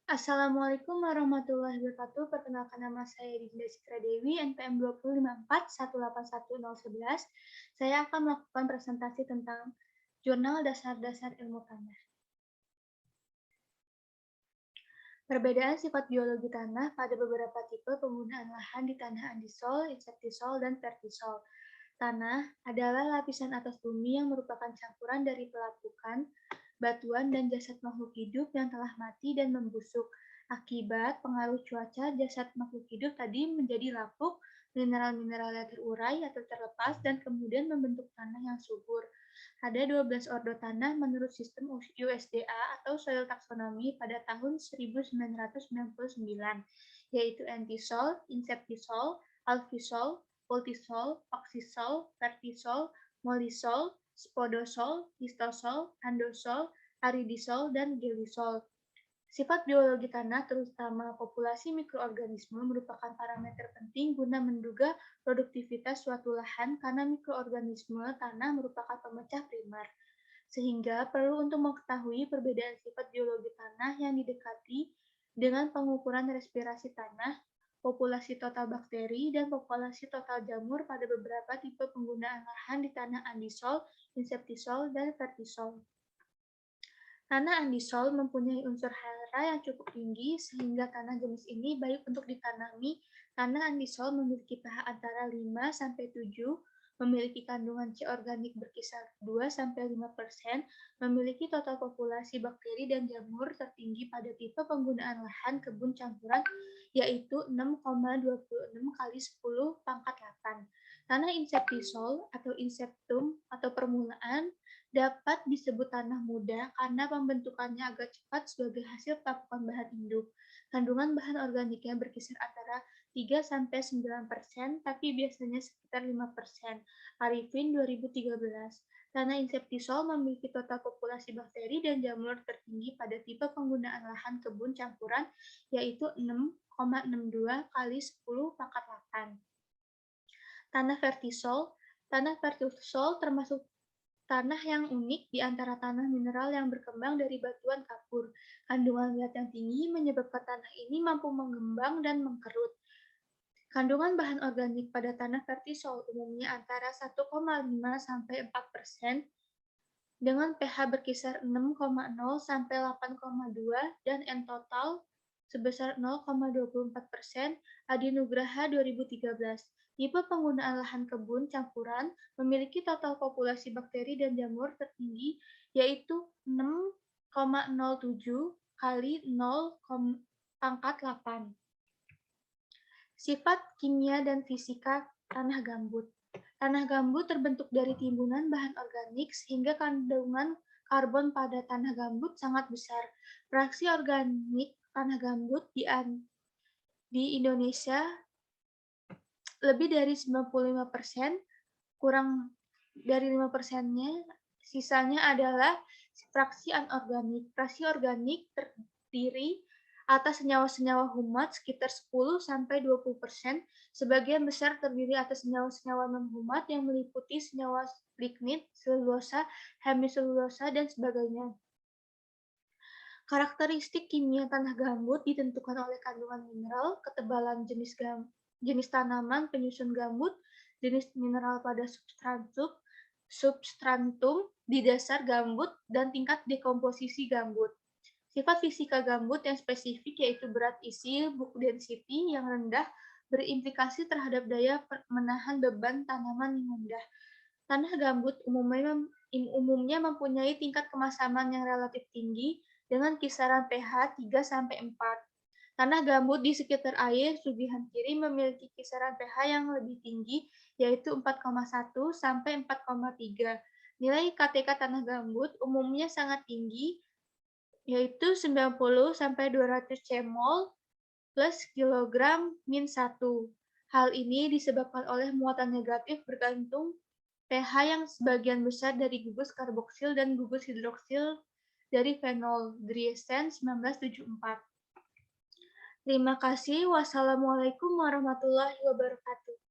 Assalamualaikum warahmatullahi wabarakatuh. Perkenalkan nama saya Dinda Citra Dewi, NPM 205418111. Saya akan melakukan presentasi tentang Jurnal Dasar-Dasar Ilmu Tanah. Perbedaan sifat biologi tanah pada beberapa tipe penggunaan lahan di tanah undisol, insektisol, dan vertisol. Tanah adalah lapisan atas bumi yang merupakan campuran dari pelapukan, batuan, dan jasad makhluk hidup yang telah mati dan membusuk. Akibat pengaruh cuaca, jasad makhluk hidup tadi menjadi lapuk, mineral-mineralnya terurai atau terlepas, dan kemudian membentuk tanah yang subur. Ada 12 ordo tanah menurut sistem USDA atau Soil Taxonomy pada tahun 1999, yaitu entisol, inseptisol, alfisol, multisol, oxisol, vertisol, molisol, spodosol, histosol, andosol, aridisol, dan gelisol. Sifat biologi tanah, terutama populasi mikroorganisme, merupakan parameter penting guna menduga produktivitas suatu lahan karena mikroorganisme tanah merupakan pemecah primer. Sehingga perlu untuk mengetahui perbedaan sifat biologi tanah yang didekati dengan pengukuran respirasi tanah, populasi total bakteri, dan populasi total jamur pada beberapa tipe penggunaan lahan di tanah undisol, inseptisol, dan vertisol. Tanah undisol mempunyai unsur hara yang cukup tinggi sehingga tanah jenis ini baik untuk ditanami. Tanah undisol memiliki pH antara 5-7, memiliki kandungan C organik berkisar 2-5%, memiliki total populasi bakteri dan jamur tertinggi pada tipe penggunaan lahan kebun campuran yaitu 6,26 kali 10 pangkat 8. Tanah inseptisol atau inseptum atau permulaan dapat disebut tanah muda karena pembentukannya agak cepat sebagai hasil pelapukan bahan induk. Kandungan bahan organiknya berkisar antara 3-9%, tapi biasanya sekitar 5%. Arifin 2013. Tanah inseptisol memiliki total populasi bakteri dan jamur tertinggi pada tipe penggunaan lahan kebun campuran, yaitu 6,62 kali 10 pangkat 8. Tanah vertisol termasuk tanah yang unik di antara tanah mineral yang berkembang dari batuan kapur. Kandungan zat yang tinggi menyebabkan tanah ini mampu mengembang dan mengkerut. Kandungan bahan organik pada tanah vertisol umumnya antara 1,5-4% dengan pH berkisar 6,0 sampai 8,2 dan N total sebesar 0,24%. Adi Nugraha 2013. Tipe penggunaan lahan kebun campuran memiliki total populasi bakteri dan jamur tertinggi yaitu 6,07 kali 0, pangkat 8. Sifat kimia dan fisika tanah gambut. Tanah gambut terbentuk dari timbunan bahan organik sehingga kandungan karbon pada tanah gambut sangat besar. Fraksi organik tanah gambut di Indonesia lebih dari 95%, kurang dari 5%-nya, sisanya adalah fraksi anorganik. Fraksi organik terdiri atas senyawa-senyawa humat sekitar 10-20%, sebagian besar terdiri atas senyawa-senyawa non-humat yang meliputi senyawa lignit, selulosa, hemiselulosa, dan sebagainya. Karakteristik kimia tanah gambut ditentukan oleh kandungan mineral, ketebalan jenis tanaman penyusun gambut, jenis mineral pada substrantum di dasar gambut, dan tingkat dekomposisi gambut. Sifat fisika gambut yang spesifik yaitu berat isi, bulk density yang rendah, berimplikasi terhadap daya menahan beban tanaman yang rendah. Tanah gambut umumnya mempunyai tingkat kemasaman yang relatif tinggi dengan kisaran pH 3-4. Tanah gambut di sekitar air sugihan kiri memiliki kisaran pH yang lebih tinggi, yaitu 4,1 sampai 4,3. Nilai KTK tanah gambut umumnya sangat tinggi, yaitu 90 sampai 200 cmol plus kilogram min 1. Hal ini disebabkan oleh muatan negatif bergantung pH yang sebagian besar dari gugus karboksil dan gugus hidroksil dari fenol. Driesen 1974. Terima kasih. Wassalamualaikum warahmatullahi wabarakatuh.